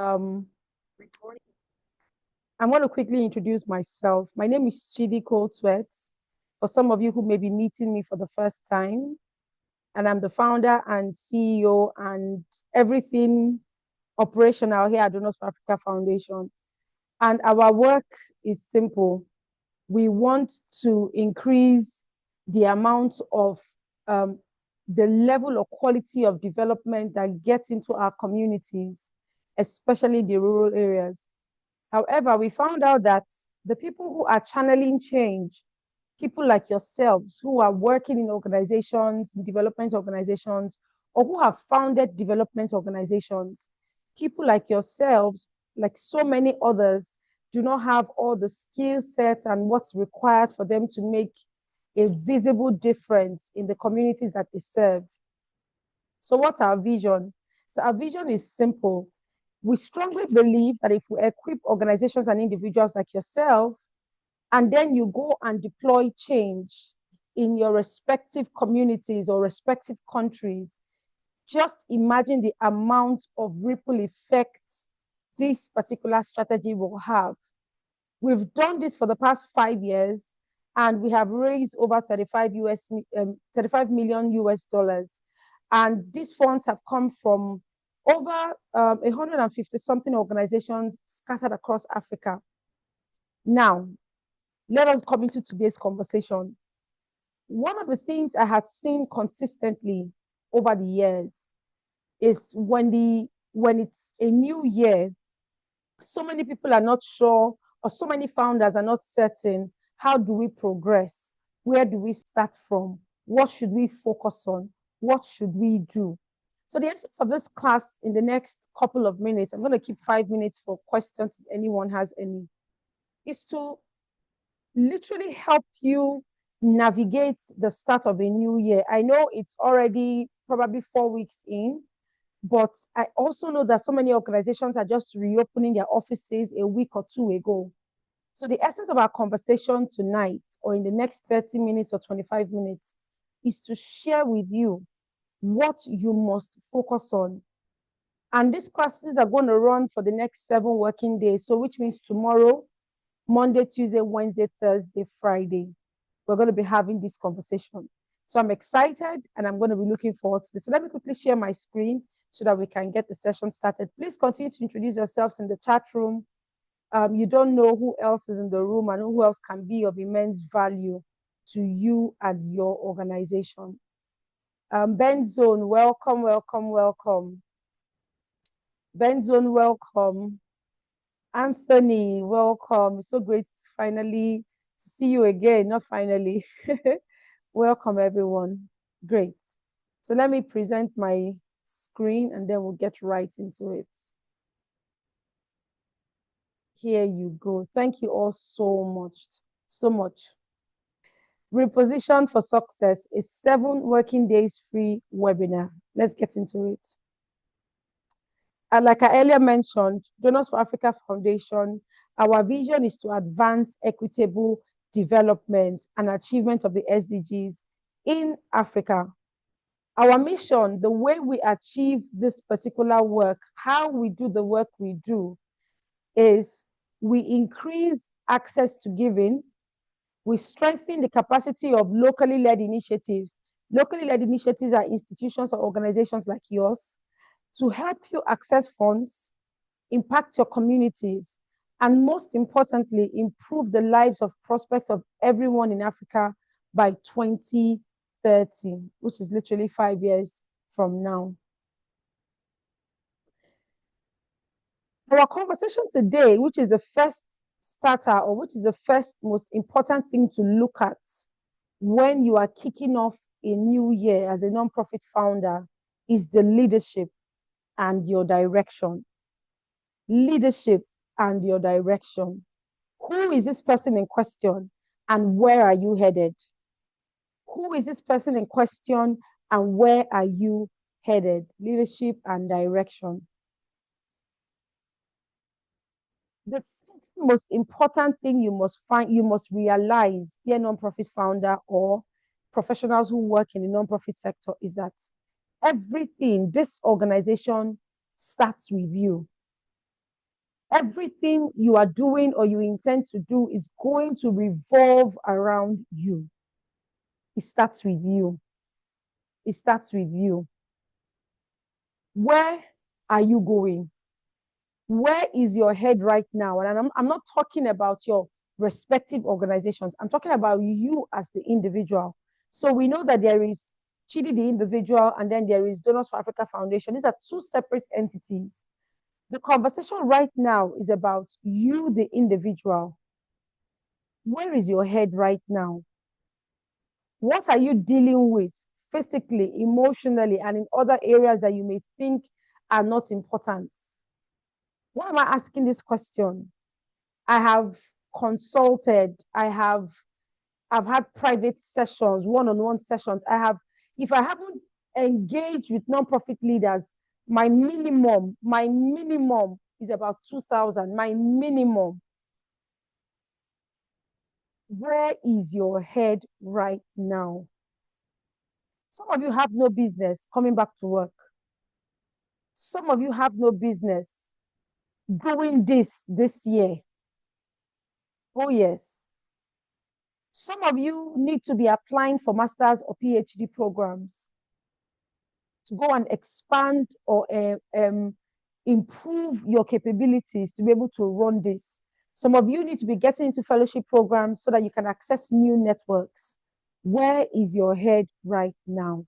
Um, I'm going to quickly introduce myself. My name is Chidi Coldsweat. For some of you who may be meeting me for the first time, and I'm the founder and CEO and everything operational here at Donors for Africa Foundation. And our work is simple. We want to increase the amount of um, the level of quality of development that gets into our communities, especially the rural areas. However, we found out that the people who are channeling change, people like yourselves who are working in organizations, in development organizations, or who have founded development organizations, people like yourselves, like so many others, do not have all the skill sets and what's required for them to make a visible difference in the communities that they serve. So, what's our vision? So, our vision is simple. We strongly believe that if we equip organizations and individuals like yourself, and then you go and deploy change in your respective communities or respective countries, just imagine the amount of ripple effects this particular strategy will have. We've done this for the past 5 years, and we have raised over 35 million US dollars. And these funds have come from over 150 something organizations scattered across Africa. Now, let us come into today's conversation. One of the things I had seen consistently over the years is when it's a new year, so many people are not sure, or so many founders are not certain. How do we progress? Where do we start from? What should we focus on? What should we do? So the essence of this class in the next couple of minutes, I'm going to keep 5 minutes for questions if anyone has any, is to literally help you navigate the start of a new year. I know it's already probably 4 weeks in, but I also know that so many organizations are just reopening their offices a week or two ago. So the essence of our conversation tonight, or in the next 30 minutes or 25 minutes, is to share with you what you must focus on. And these classes are going to run for the next 7 working days. So which means tomorrow, Monday, Tuesday, Wednesday, Thursday, Friday, we're going to be having this conversation. So I'm excited and I'm going to be looking forward to this. So let me quickly share my screen so that we can get the session started. Please continue to introduce yourselves in the chat room. You don't know who else is in the room and who else can be of immense value to you and your organization. Benzone, welcome, welcome, welcome. Benzone, welcome. Anthony, welcome. It's so great finally to see you again. Not finally. Welcome, everyone. Great. So let me present my screen and then we'll get right into it. Here you go. Thank you all so much. So much. Repositioned for Success is 7 working days free webinar. Let's get into it. And like I earlier mentioned, Donors for Africa Foundation, our vision is to advance equitable development and achievement of the SDGs in Africa. Our mission, the way we achieve this particular work, how we do the work we do, is we increase access to giving, we strengthen the capacity of locally led initiatives. Locally led initiatives are institutions or organizations like yours to help you access funds, impact your communities, and most importantly, improve the lives of prospects of everyone in Africa by 2030, which is literally 5 years from now. Our conversation today, which is the first starter, or which is the first most important thing to look at when you are kicking off a new year as a nonprofit founder, is the leadership and your direction. Leadership and your direction. Who is this person in question and where are you headed? Who is this person in question and where are you headed? Leadership and direction. The most important thing you must realize, dear nonprofit founder or professionals who work in the nonprofit sector, is that everything, this organization starts with you. Everything you are doing or you intend to do is going to revolve around you. It starts with you. It starts with you. Where are you going? Where is your head right now? And I'm not talking about your respective organizations. I'm talking about you as the individual. So we know that there is Chidi, the individual, and then there is Donors for Africa Foundation. These are two separate entities. The conversation right now is about you, the individual. Where is your head right now? What are you dealing with physically, emotionally, and in other areas that you may think are not important? Why am I asking this question? I have consulted, I've had private sessions, one-on-one sessions. If I haven't engaged with nonprofit leaders, my minimum is about 2,000, my minimum. Where is your head right now? Some of you have no business coming back to work. Some of you have no business doing this year. Oh, yes. Some of you need to be applying for master's or PhD programs to go and expand or improve your capabilities to be able to run this. Some of you need to be getting into fellowship programs so that you can access new networks. Where is your head right now?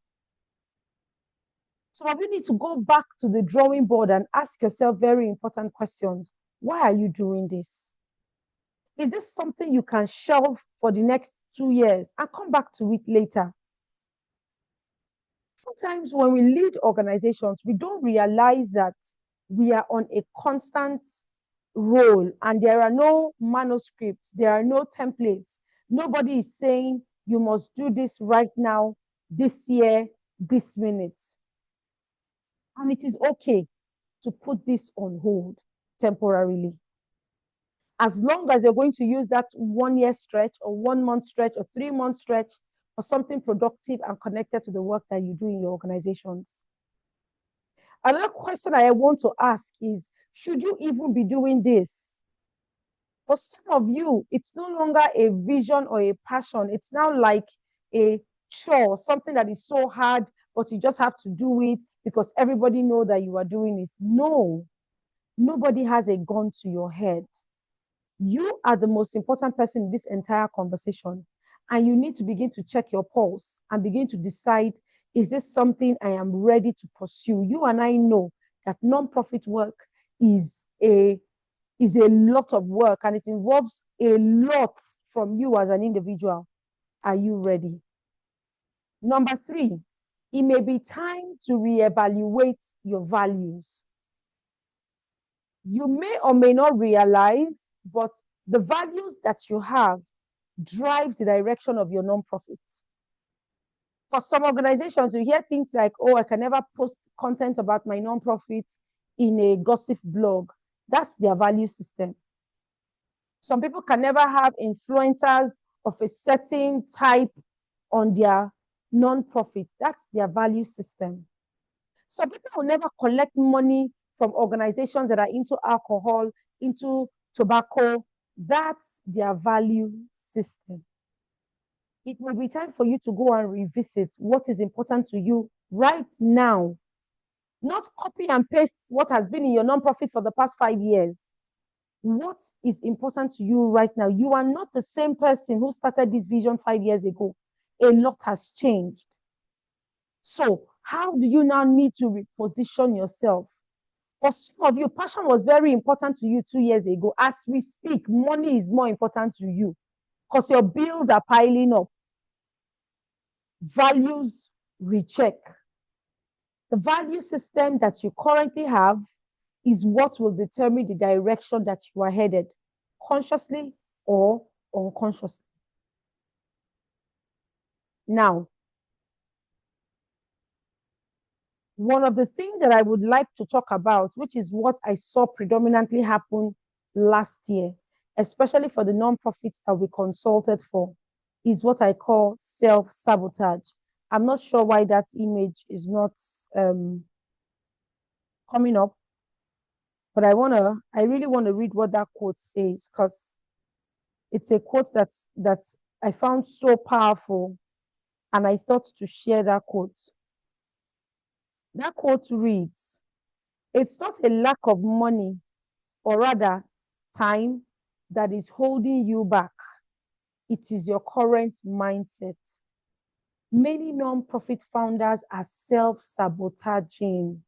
Some of you need to go back to the drawing board and ask yourself very important questions. Why are you doing this? Is this something you can shelve for the next 2 years and come back to it later? Sometimes when we lead organizations, we don't realize that we are on a constant roll and there are no manuscripts, there are no templates. Nobody is saying you must do this right now, this year, this minute. And it is okay to put this on hold temporarily. As long as you're going to use that 1 year stretch or 1 month stretch or 3 month stretch for something productive and connected to the work that you do in your organizations. Another question I want to ask is, should you even be doing this? For some of you, it's no longer a vision or a passion. It's now like a chore, something that is so hard, but you just have to do it because everybody knows that you are doing it. No, nobody has a gun to your head. You are the most important person in this entire conversation. And you need to begin to check your pulse and begin to decide, is this something I am ready to pursue? You and I know that nonprofit work is a lot of work and it involves a lot from you as an individual. Are you ready? Number 3, it may be time to reevaluate your values. You may or may not realize, but the values that you have drives the direction of your nonprofit. For some organizations, you hear things like, oh, I can never post content about my nonprofit in a gossip blog. That's their value system. Some people can never have influencers of a certain type on their nonprofit. That's their value system. Some people will never collect money from organizations that are into alcohol, into tobacco. That's their value system. It will be time for you to go and revisit what is important to you right now. Not copy and paste what has been in your nonprofit for the past 5 years. What is important to you right now? You are not the same person who started this vision 5 years ago. A lot has changed. So how do you now need to reposition yourself? For some of you, passion was very important to you 2 years ago. As we speak, money is more important to you because your bills are piling up. Values recheck. The value system that you currently have is what will determine the direction that you are headed, consciously or unconsciously. Now, one of the things that I would like to talk about, which is what I saw predominantly happen last year, especially for the nonprofits that we consulted for, is what I call self-sabotage. I'm not sure why that image is not coming up. But I really want to read what that quote says because it's a quote that's I found so powerful, and I thought to share that quote. That quote reads, "It's not a lack of money, or rather time, that is holding you back. It is your current mindset." Many non-profit founders are self-sabotaging.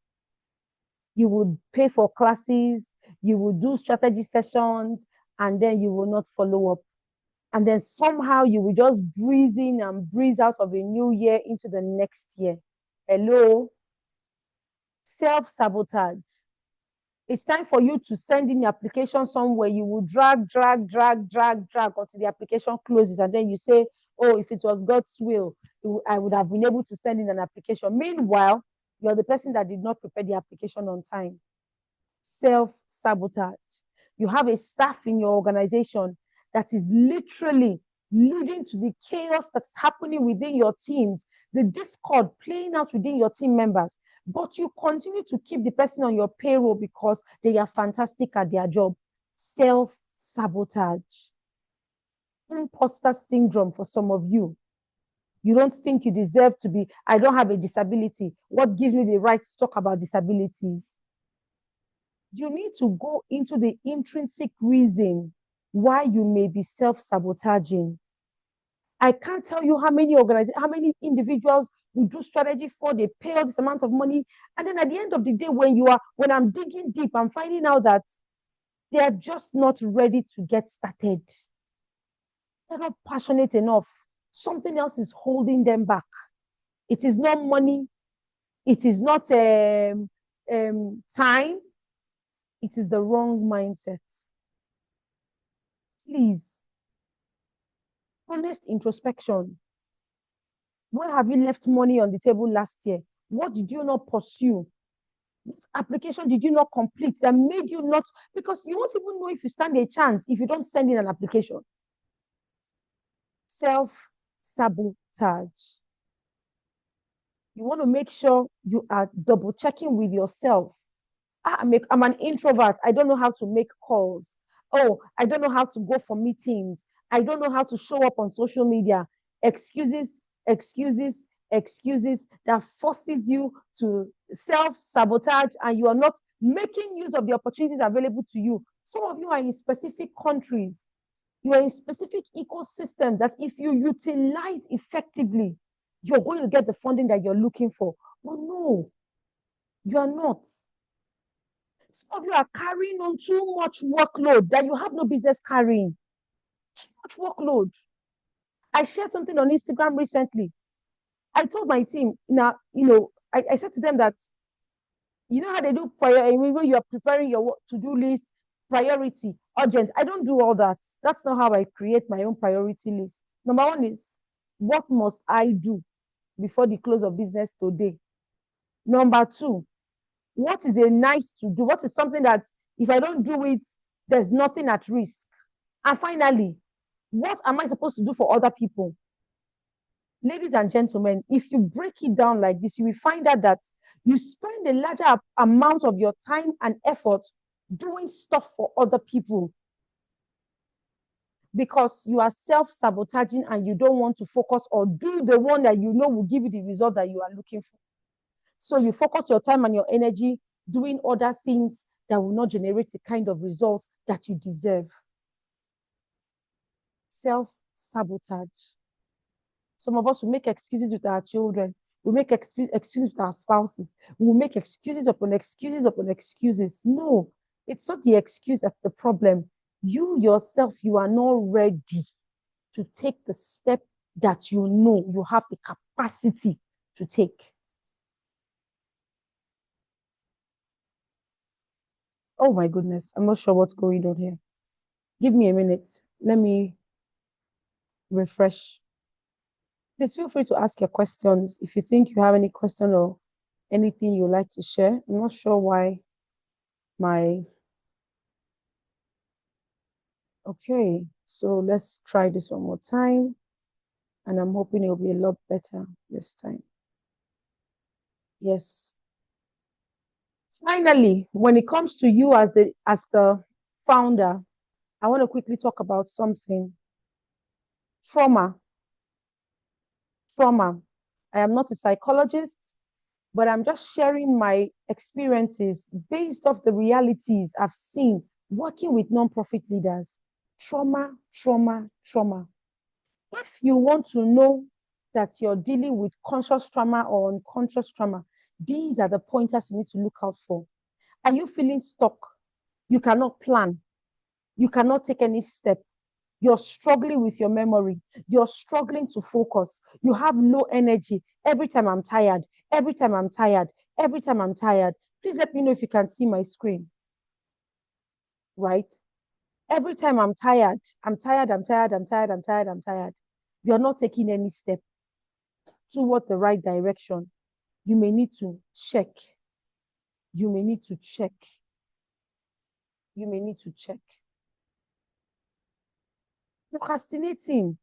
You would pay for classes, you will do strategy sessions, and then you will not follow up. And then somehow you will just breeze in and breeze out of a new year into the next year. Hello? Self sabotage. It's time for you to send in your application somewhere. You will drag until the application closes. And then you say, oh, if it was God's will, I would have been able to send in an application. Meanwhile, you're the person that did not prepare the application on time. Self sabotage. You have a staff in your organization that is literally leading to the chaos that's happening within your teams, the discord playing out within your team members. But you continue to keep the person on your payroll because they are fantastic at their job. Self sabotage. Imposter syndrome for some of you. You don't think you deserve to be, I don't have a disability. What gives me the right to talk about disabilities? You need to go into the intrinsic reason why you may be self-sabotaging. I can't tell you how many organizations, how many individuals we do strategy for, they pay all this amount of money. And then at the end of the day, when I'm digging deep, I'm finding out that they are just not ready to get started. They're not passionate enough. Something else is holding them back. It is not money. It is not time. It is the wrong mindset. Please, honest introspection. Where have you left money on the table last year? What did you not pursue? What application did you not complete that made you not? Because you won't even know if you stand a chance if you don't send in an application. Self sabotage. You want to make sure you are double checking with yourself. I'm an introvert. I don't know how to make calls. Oh, I don't know how to go for meetings. I don't know how to show up on social media. Excuses, excuses, excuses that forces you to self-sabotage, and you are not making use of the opportunities available to you. Some of you are in specific countries. You are in specific ecosystems that if you utilize effectively, you're going to get the funding that you're looking for. But no, you are not. Some of you are carrying on too much workload that you have no business carrying. Too much workload. I shared something on Instagram recently. I told my team, now, I said to them that, you know how they do prior, when you are preparing your to-do list, priority, urgent. I don't do all that. That's not how I create my own priority list. Number one is, what must I do before the close of business today? Number two, what is a nice to do? What is something that if I don't do it, there's nothing at risk? And finally, what am I supposed to do for other people? Ladies and gentlemen, if you break it down like this, you will find out that you spend a larger amount of your time and effort doing stuff for other people because you are self-sabotaging and you don't want to focus or do the one that you know will give you the result that you are looking for. So you focus your time and your energy doing other things that will not generate the kind of result that you deserve. Self-sabotage. Some of us will make excuses with our children. We make excuses with our spouses. We will make excuses upon excuses upon excuses. No, it's not the excuse that's the problem. You yourself, you are not ready to take the step that you know you have the capacity to take. Oh my goodness, I'm not sure what's going on here. Give me a minute. Let me refresh. Please feel free to ask your questions if you think you have any question or anything you'd like to share. I'm not sure why my... Okay, so let's try this one more time. And I'm hoping it'll be a lot better this time. Yes. Finally, when it comes to you as the founder, I want to quickly talk about something. Trauma. Trauma. I am not a psychologist, but I'm just sharing my experiences based off the realities I've seen working with nonprofit leaders. Trauma, trauma, trauma. If you want to know that you're dealing with conscious trauma or unconscious trauma, these are the pointers you need to look out for. Are you feeling stuck? You cannot plan. You cannot take any step. You're struggling with your memory. You're struggling to focus. You have low energy. Every time I'm tired. Every time I'm tired. Every time I'm tired. Please let me know if you can see my screen, right? Every time I'm tired. I'm tired. I'm tired. I'm tired. I'm tired. I'm tired. You're not taking any step toward the right direction. You may need to check. You may need to check. You may need to check. Procrastinating.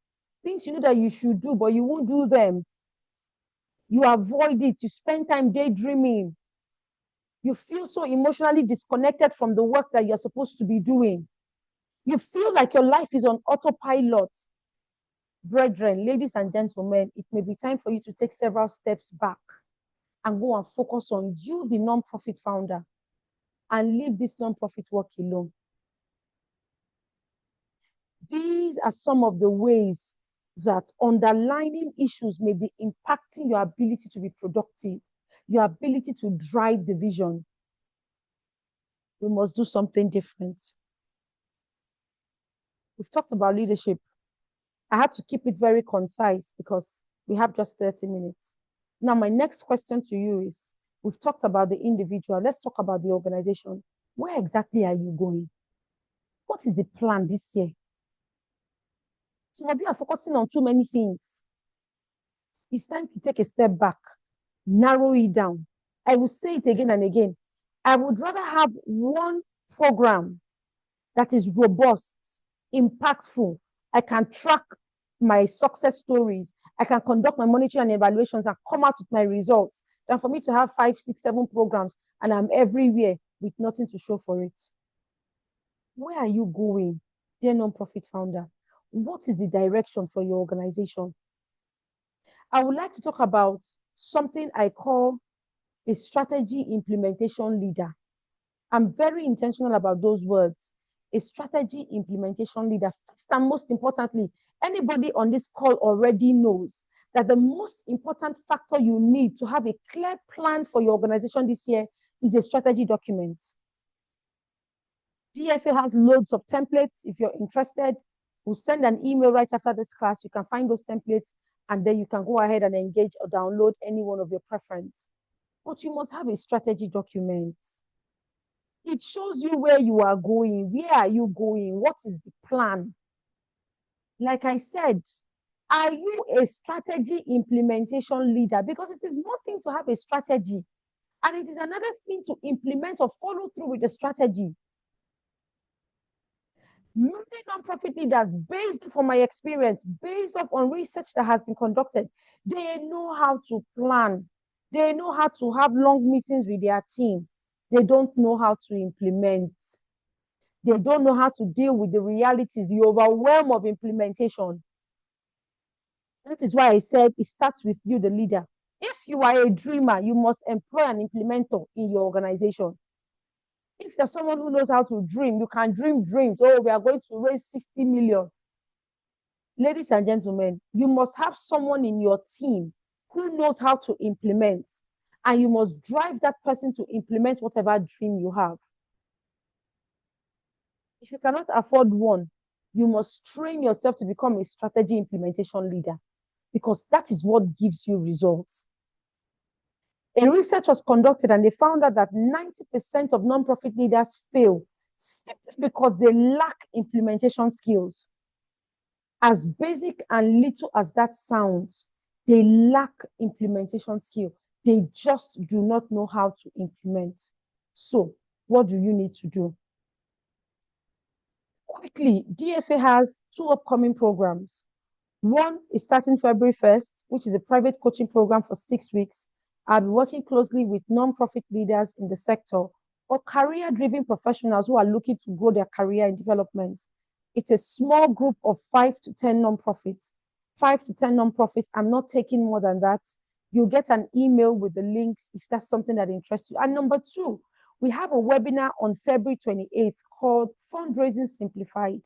Things you know that you should do, but you won't do them. You avoid it. You spend time daydreaming. You feel so emotionally disconnected from the work that you're supposed to be doing. You feel like your life is on autopilot. Brethren, ladies and gentlemen, it may be time for you to take several steps back and go and focus on you, the nonprofit founder, and leave this nonprofit work alone. These are some of the ways that underlying issues may be impacting your ability to be productive, your ability to drive the vision. We must do something different. We've talked about leadership. I had to keep it very concise because we have just 30 minutes. Now, my next question to you is, we've talked about the individual. Let's talk about the organization. Where exactly are you going? What is the plan this year? Some of you are focusing on too many things. It's time to take a step back, narrow it down. I will say it again and again. I would rather have one program that is robust, impactful. I can track my success stories. I can conduct my monitoring and evaluations and come out with my results than for me to have 5, 6, 7 programs and I'm everywhere with nothing to show for it. Where are you going, dear nonprofit founder? What is the direction for your organization? I would like to talk about something I call a strategy implementation leader. I'm very intentional about those words. A strategy implementation leader. First and most importantly, anybody on this call already knows that the most important factor you need to have a clear plan for your organization this year is a strategy document. DFA has loads of templates. If you're interested, we'll send an email right after this class. You can find those templates and then you can go ahead and engage or download any one of your preference. But you must have a strategy document. It shows you where you are going. Where are you going? What is the plan? Like I said, are you a strategy implementation leader? Because it is one thing to have a strategy, and it is another thing to implement or follow through with the strategy. Many nonprofit leaders, based from my experience, based on research that has been conducted, they know how to plan. They know how to have long meetings with their team. They don't know how to implement. They don't know how to deal with the realities, the overwhelm of implementation. That is why I said it starts with you, the leader. If you are a dreamer, you must employ an implementer in your organization. If you're someone who knows how to dream, you can dream dreams. Oh, we are going to raise 60 million. Ladies and gentlemen, you must have someone in your team who knows how to implement, and you must drive that person to implement whatever dream you have. If you cannot afford one, you must train yourself to become a strategy implementation leader because that is what gives you results. A research was conducted and they found out that 90% of nonprofit leaders fail simply because they lack implementation skills. As basic and little as that sounds, they lack implementation skill. They just do not know how to implement. So, what do you need to do? Quickly, DFA has 2 upcoming programs. One is starting February 1st, which is a private coaching program for 6 weeks. I'll be working closely with non-profit leaders in the sector or career-driven professionals who are looking to grow their career in development. It's a small group of 5 to 10 non-profits. 5 to 10 non-profits. I'm not taking more than that. You'll get an email with the links if that's something that interests you. And number two, we have a webinar on February 28th called Fundraising Simplified.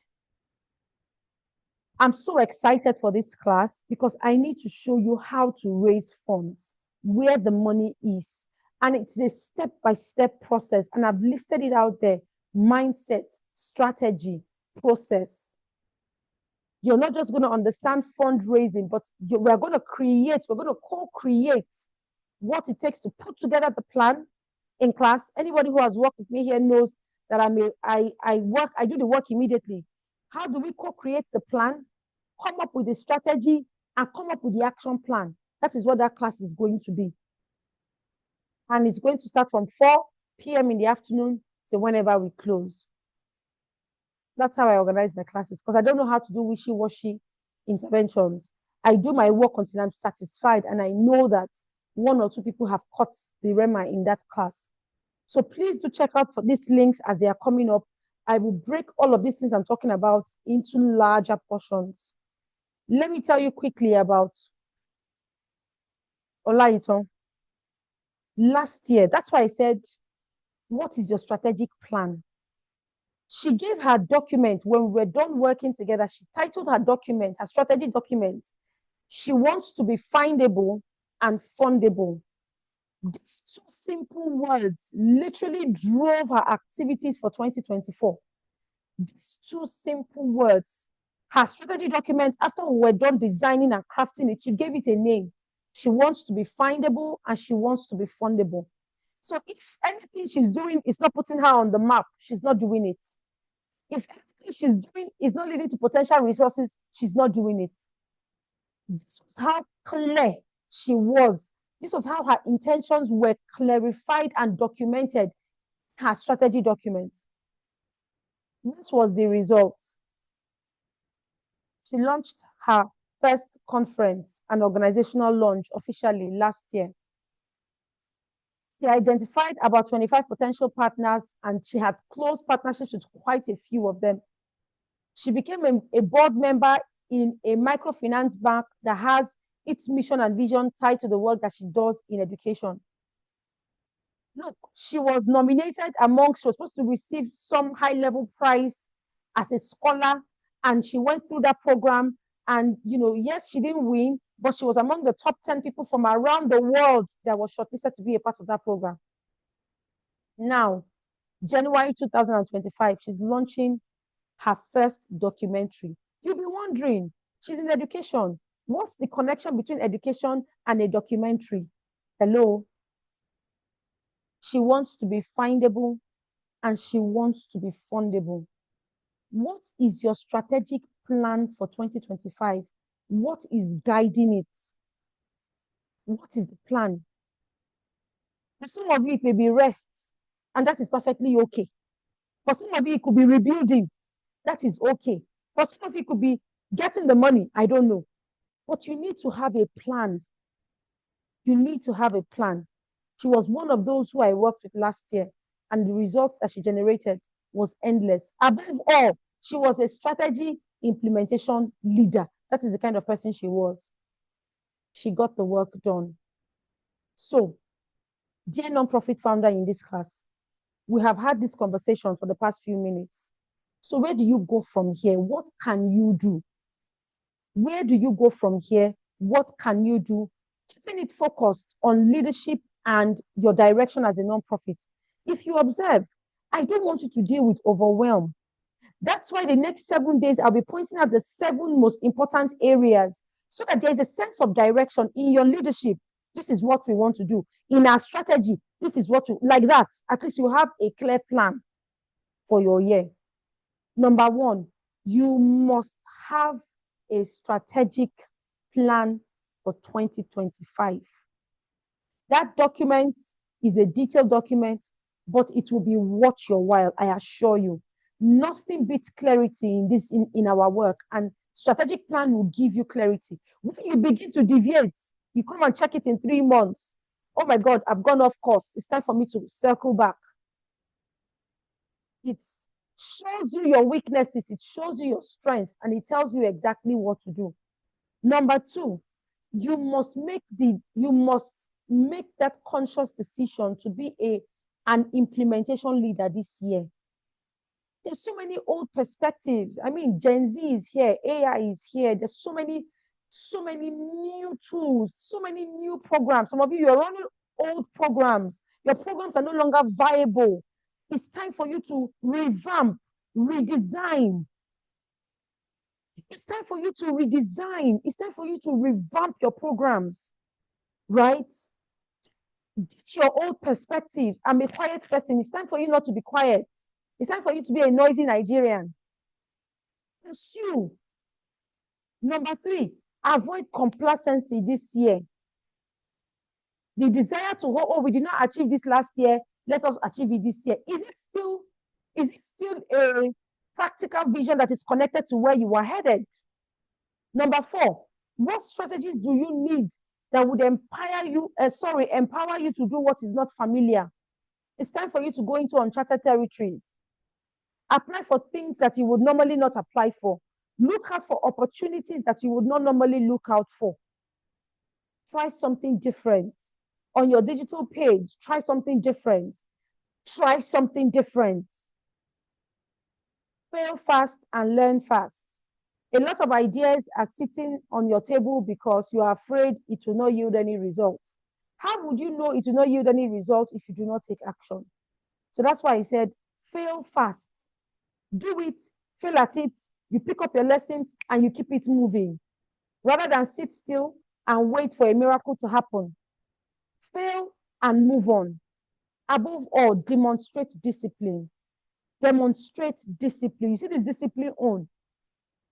I'm so excited for this class because I need to show you how to raise funds, where the money is. And it's a step-by-step process. And I've listed it out there: mindset, strategy, process. You're not just going to understand fundraising, but we're going to co-create what it takes to put together the plan in class. Anybody who has worked with me here knows that I do the work immediately. How do we co-create the plan, come up with the strategy, and come up with the action plan? That is what that class is going to be. And it's going to start from 4 p.m. in the afternoon to whenever we close. That's how I organize my classes, because I don't know how to do wishy-washy interventions. I do my work until I'm satisfied and I know that 1 or 2 people have caught the rema in that class. So please do check out for these links as they are coming up. I will break all of these things I'm talking about into larger portions. Let me tell you quickly about Olaiton. Last year, that's why I said, what is your strategic plan? She gave her document when we were done working together. She titled her document, her strategy document, she wants to be findable and fundable. These 2 simple words literally drove her activities for 2024. These 2 simple words. Her strategy document, after we were done designing and crafting it, she gave it a name. She wants to be findable and she wants to be fundable. So if anything she's doing is not putting her on the map, she's not doing it. If anything she's doing is not leading to potential resources, she's not doing it. This was how clear she was. This was how her intentions were clarified and documented in her strategy document. This was the result. She launched her first conference and organizational launch officially last year. She identified about 25 potential partners and she had close partnerships with quite a few of them. She became a board member in a microfinance bank that has its mission and vision tied to the work that she does in education. Look, she was nominated she was supposed to receive some high-level prize as a scholar, and she went through that program. And, yes, she didn't win, but she was among the top 10 people from around the world that was shortlisted to be a part of that program. Now, January 2025, she's launching her first documentary. You'll be wondering, she's in education. What's the connection between education and a documentary? Hello? She wants to be findable and she wants to be fundable. What is your strategic plan for 2025? What is guiding it? What is the plan? For some of you, it may be rest, and that is perfectly okay. For some of you, it could be rebuilding. That is okay. For some of you, it could be getting the money. I don't know. But you need to have a plan. You need to have a plan. She was one of those who I worked with last year, and the results that she generated was endless. Above all, she was a strategy implementation leader. That is the kind of person she was. She got the work done. So, dear nonprofit founder in this class, we have had this conversation for the past few minutes. So where do you go from here? What can you do? Where do you go from here? What can you do? Keeping it focused on leadership and your direction as a nonprofit. If you observe, I don't want you to deal with overwhelm. That's why the next 7 days, I'll be pointing out the 7 most important areas so that there's a sense of direction in your leadership. This is what we want to do. In our strategy, this is what like that. At least you have a clear plan for your year. Number 1, you must have a strategic plan for 2025. That document is a detailed document, but it will be worth your while, I assure you. Nothing beats clarity in our work, and strategic plan will give you clarity. When you begin to deviate, you come and check it in 3 months, oh my God, I've gone off course. It's time for me to circle back. It shows you your weaknesses, it shows you your strengths, and it tells you exactly what to do. Number two, you must make that conscious decision to be an implementation leader this year. There's so many old perspectives. I mean, Gen Z is here, AI is here. There's so many new tools, so many new programs. Some of you, you're running old programs. Your programs are no longer viable. It's time for you to revamp, redesign. It's time for you to redesign. It's time for you to revamp your programs, right? Ditch your old perspectives. I'm a quiet person. It's time for you not to be quiet. It's time for you to be a noisy Nigerian. Pursue. Number three, avoid complacency this year. The desire to, oh, we did not achieve this last year, let us achieve it this year. Is it still a practical vision that is connected to where you are headed? Number four, what strategies do you need that would empower you to do what is not familiar? It's time for you to go into uncharted territories. Apply for things that you would normally not apply for. Look out for opportunities that you would not normally look out for. Try something different. On your digital page, try something different. Try something different. Fail fast and learn fast. A lot of ideas are sitting on your table because you are afraid it will not yield any results. How would you know it will not yield any results if you do not take action? So that's why I said, fail fast. Do it, fail at it, you pick up your lessons and you keep it moving. Rather than sit still and wait for a miracle to happen. Fail and move on. Above all, demonstrate discipline. Demonstrate discipline. You see this discipline on.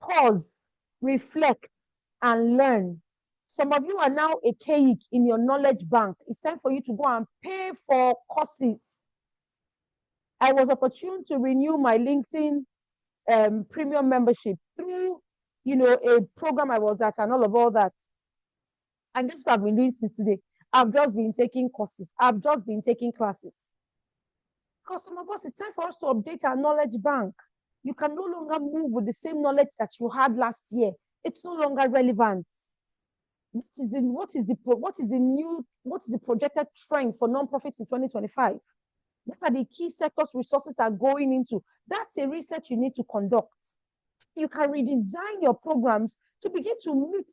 Pause, reflect, and learn. Some of you are now a cake in your knowledge bank. It's time for you to go and pay for courses. I was opportune to renew my LinkedIn premium membership through, a program I was at and all that. And guess what I've been doing since today? I've just been taking courses. I've just been taking classes. Because some of us, it's time for us to update our knowledge bank. You can no longer move with the same knowledge that you had last year. It's no longer relevant. What is the projected trend for nonprofits in 2025? What are the key sectors resources are going into? That's a research you need to conduct. You can redesign your programs to begin to meet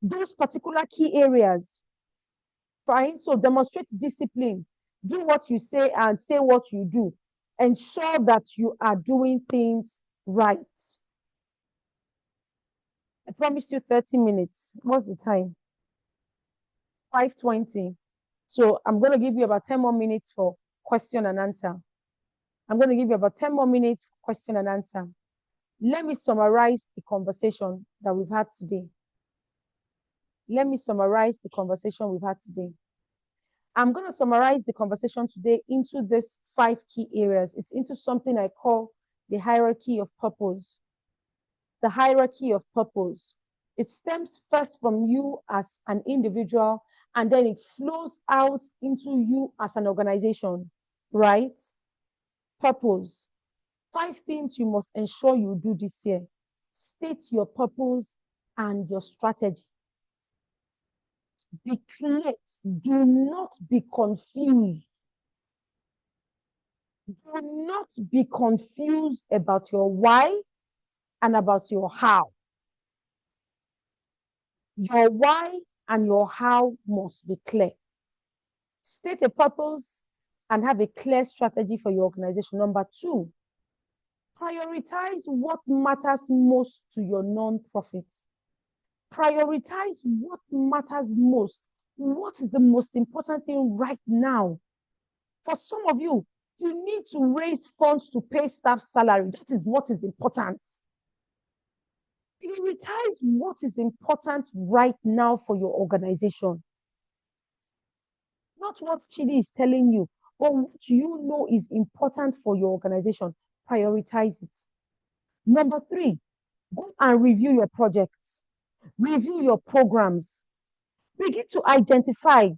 those particular key areas. Fine. So demonstrate discipline. Do what you say and say what you do. Ensure that you are doing things right. I promised you 30 minutes. What's the time? 5:20. So I'm going to give you about 10 more minutes for question and answer. I'm going to give you about 10 more minutes for question and answer. Let me summarize the conversation that we've had today. Let me summarize the conversation we've had today. I'm going to summarize the conversation today into these 5 key areas. It's into something I call the hierarchy of purpose. The hierarchy of purpose. It stems first from you as an individual, and then it flows out into you as an organization, right? Purpose. 5 things you must ensure you do this year. State your purpose and your strategy. Be clear. Do not be confused. Do not be confused about your why and about your how. Your why and your how must be clear. State a purpose and have a clear strategy for your organization. Number 2, prioritize what matters most to your nonprofit. Prioritize what matters most. What is the most important thing right now? For some of you, you need to raise funds to pay staff salary. That is what is important. Prioritize what is important right now for your organization. Not what Chidi is telling you, but what you know is important for your organization. Prioritize it. Number 3, go and review your projects. Review your programs. Begin to identify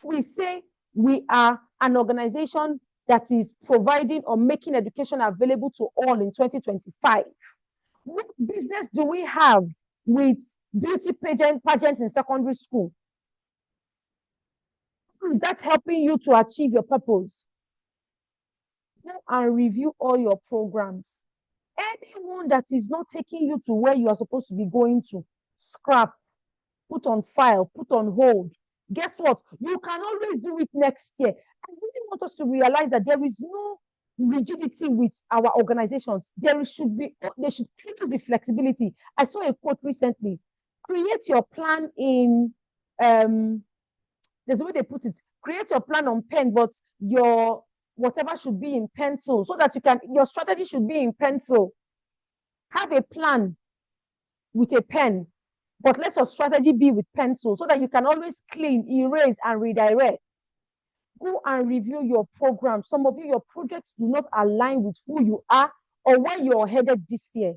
we say we are an organization that is providing or making education available to all in 2025, what business do we have with beauty pageants in secondary school? How is that helping you to achieve your purpose? Go and review all your programs. Anyone that is not taking you to where you are supposed to be going to, scrap, put on file, put on hold. Guess what? You can always do it next year. I really want us to realize that there is no rigidity with our organizations. There should be flexibility. I saw a quote recently. Create your plan in there's a way they put it. Create your plan on pen, but your whatever should be in pencil so that your strategy should be in pencil. Have a plan with a pen, but let your strategy be with pencil so that you can always clean, erase, and redirect. Go and review your program. Some of you, your projects do not align with who you are or where you're headed this year.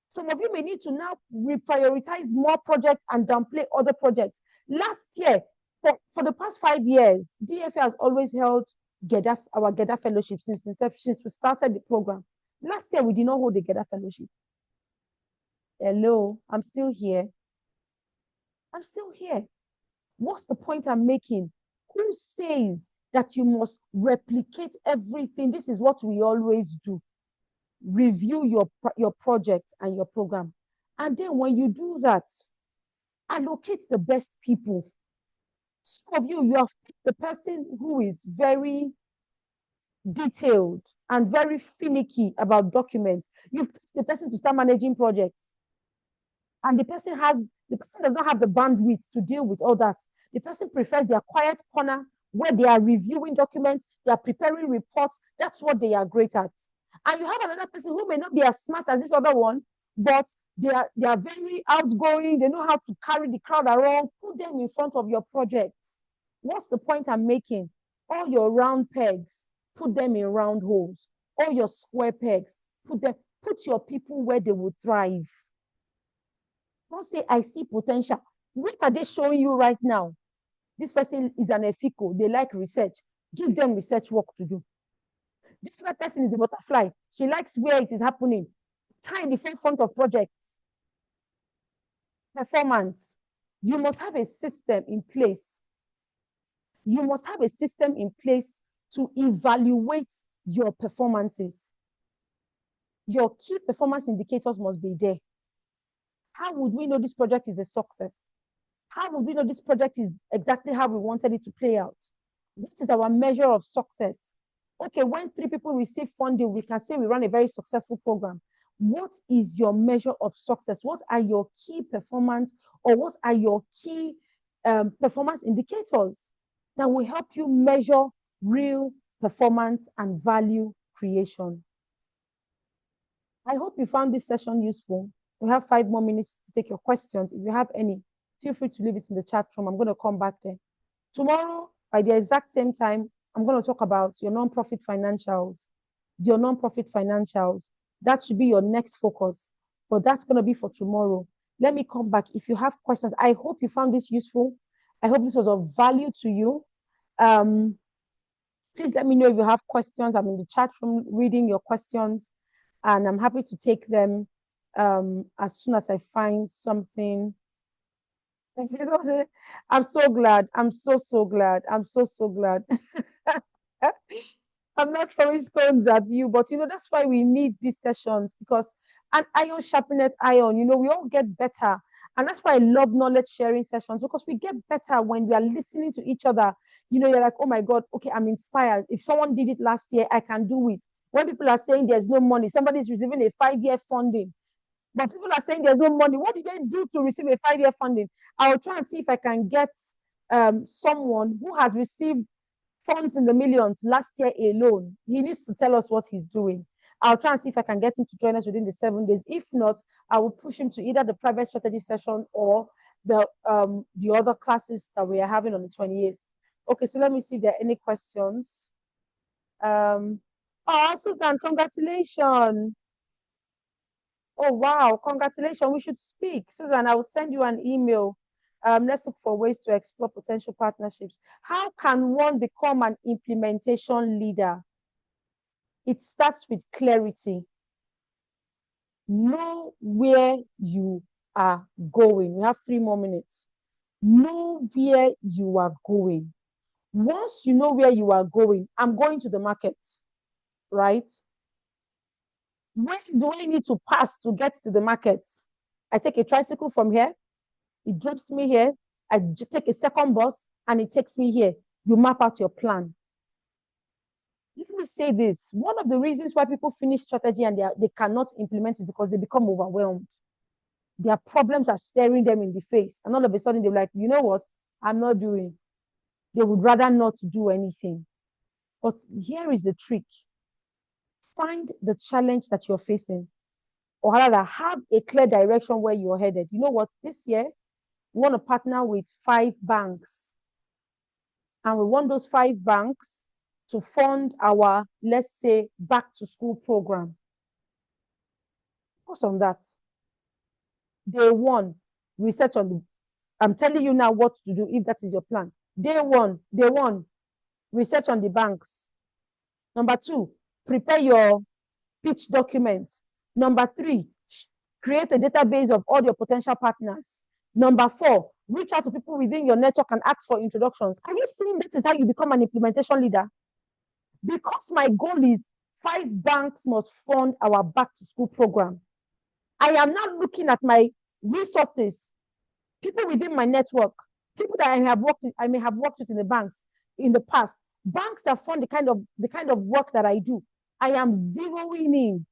Some of you may need to now reprioritize more projects and downplay other projects. Last year, for the past 5 years, DFA has always held our GEDA fellowship since inception, since we started the program. Last year, we did not hold the GEDA fellowship. Hello, I'm still here. I'm still here. What's the point I'm making? Who says that you must replicate everything? This is what we always do. Review your project and your program. And then when you do that, allocate the best people. Some of you have the person who is very detailed and very finicky about documents. You put the person to start managing projects. And the person does not have the bandwidth to deal with all that. The person prefers their quiet corner where they are reviewing documents, they are preparing reports. That's what they are great at. And you have another person who may not be as smart as this other one, but they are very outgoing. They know how to carry the crowd around. Put them in front of your projects. What's the point I'm making? All your round pegs, put them in round holes. All your square pegs, put your people where they will thrive. Don't say, I see potential. What are they showing you right now? This person is an EFICO. They like research. Give them research work to do. This other person is a butterfly. She likes where it is happening. Tie in the forefront of projects. Performance. You must have a system in place. You must have a system in place to evaluate your performances. Your key performance indicators must be there. How would we know this project is a success? How would we know this project is exactly how we wanted it to play out? What is our measure of success? Okay, when 3 people receive funding, we can say we run a very successful program. What is your measure of success? What are your key performance or what are your key performance indicators that will help you measure real performance and value creation? I hope you found this session useful. We have 5 more minutes to take your questions. If you have any, feel free to leave it in the chat room. I'm going to come back there. Tomorrow, by the exact same time, I'm going to talk about your nonprofit financials. Your nonprofit financials. That should be your next focus. But that's going to be for tomorrow. Let me come back. If you have questions, I hope you found this useful. I hope this was of value to you. Please let me know if you have questions. I'm in the chat room reading your questions, and I'm happy to take them as soon as I find something. I'm so glad. I'm so glad. I'm so glad. I'm not throwing stones at you, but that's why we need these sessions, because an iron sharpeneth iron. We all get better. And that's why I love knowledge sharing sessions, because we get better when we are listening to each other. You're like, oh my God, okay, I'm inspired. If someone did it last year, I can do it. When people are saying there's no money, somebody is receiving a 5-year funding, but people are saying there's no money. What did they do to receive a 5-year funding? I'll try and see if I can get someone who has received funds in the millions last year alone. He needs to tell us what he's doing. I'll try and see if I can get him to join us within the 7 days. If not, I will push him to either the private strategy session or the other classes that we are having on the 28th. Okay, so let me see if there are any questions. Oh, Susan, congratulations. Oh, wow, congratulations. We should speak. Susan, I will send you an email let's look for ways to explore potential partnerships. How can one become an implementation leader? It starts with clarity. Know where you are going. We have 3 more minutes. Know where you are going. Once you know where you are going, I'm going to the market, right? Where do I need to pass to get to the market? I take a tricycle from here, it drops me here. I take a second bus and it takes me here. You map out your plan. Let me say this. One of the reasons why people finish strategy and they cannot implement it because they become overwhelmed. Their problems are staring them in the face. And all of a sudden they're like, you know what? I'm not doing. They would rather not do anything. But here is the trick. Find the challenge that you're facing, or rather have a clear direction where you're headed. You know what? This year, we want to partner with 5 banks. And we want those 5 banks to fund our, let's say, back to school program. Focus on that. Day one, research on the, I'm telling you now what to do if that is your plan. Day one, research on the banks. Number 2, prepare your pitch documents. Number 3, create a database of all your potential partners. Number 4, reach out to people within your network and ask for introductions. Are you seeing this is how you become an implementation leader? Because my goal is 5 banks must fund our back to school program. I am now looking at my resources, people within my network, people that I may have worked with in the banks in the past, banks that fund the kind of work that I do. I am zeroing in,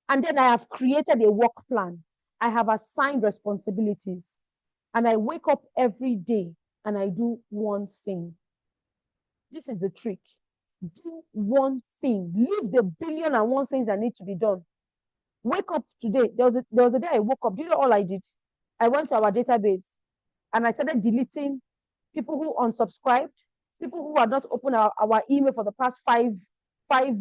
and then I have created a work plan. I have assigned responsibilities, and I wake up every day and I do one thing. This is the trick. Do one thing. Leave the billion and one things that need to be done. Wake up today. There was a day I woke up. Do you know all I did? I went to our database and I started deleting people who unsubscribed, people who had not opened our email for the past five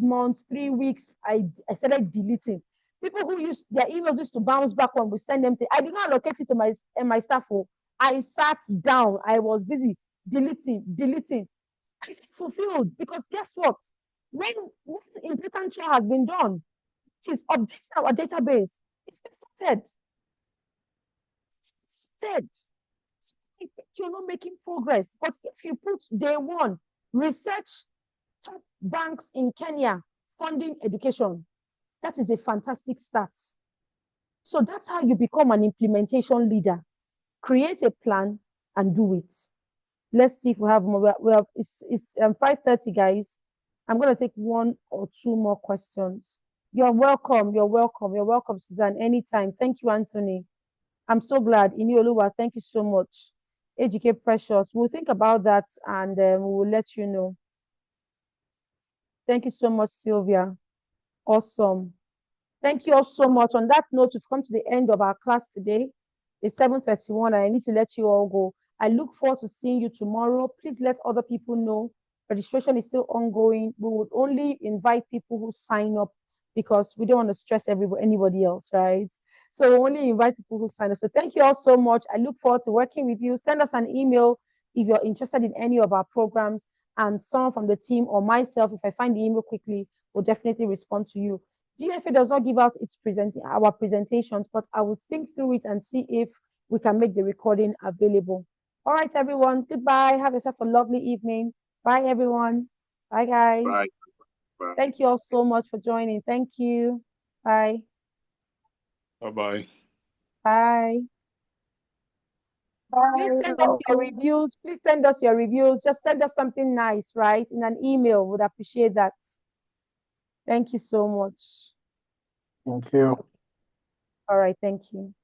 months, 3 weeks. I started deleting. People who used their emails used to bounce back when we send them. I did not allocate it to my staff. I sat down. I was busy deleting. I fulfilled because guess what? When important chore has been done, which is updating our database, it's been sorted. It's sorted. I think you're not making progress. But if you put day one, research top banks in Kenya funding education, that is a fantastic start. So that's how you become an implementation leader. Create a plan and do it. Let's see if we have more. Well, it's 5:30, guys. I'm going to take 1 or 2 more questions. You're welcome. You're welcome. You're welcome, Suzanne. Anytime. Thank you, Anthony. I'm so glad. Inioluwa, thank you so much. AGK Precious. We'll think about that and we'll let you know. Thank you so much, Sylvia. Awesome. Thank you all so much. On that note, we've come to the end of our class today. It's 7:31 and I need to let you all go. I look forward to seeing you tomorrow. Please let other people know. Registration is still ongoing. We would only invite people who sign up because we don't want to stress anybody else, right? So we only invite people who sign up. So thank you all so much. I look forward to working with you. Send us an email if you're interested in any of our programs, and someone from the team or myself, if I find the email quickly, will definitely respond to you. GFA does not give out our presentations, but I will think through it and see if we can make the recording available. All right, everyone. Goodbye. Have yourself a lovely evening. Bye, everyone. Bye, guys. Bye. Bye. Thank you all so much for joining. Thank you. Bye. Bye-bye. Bye. Please send us your reviews. Please send us your reviews. Just send us something nice, right? In an email. Would appreciate that. Thank you so much. Thank you. All right. Thank you.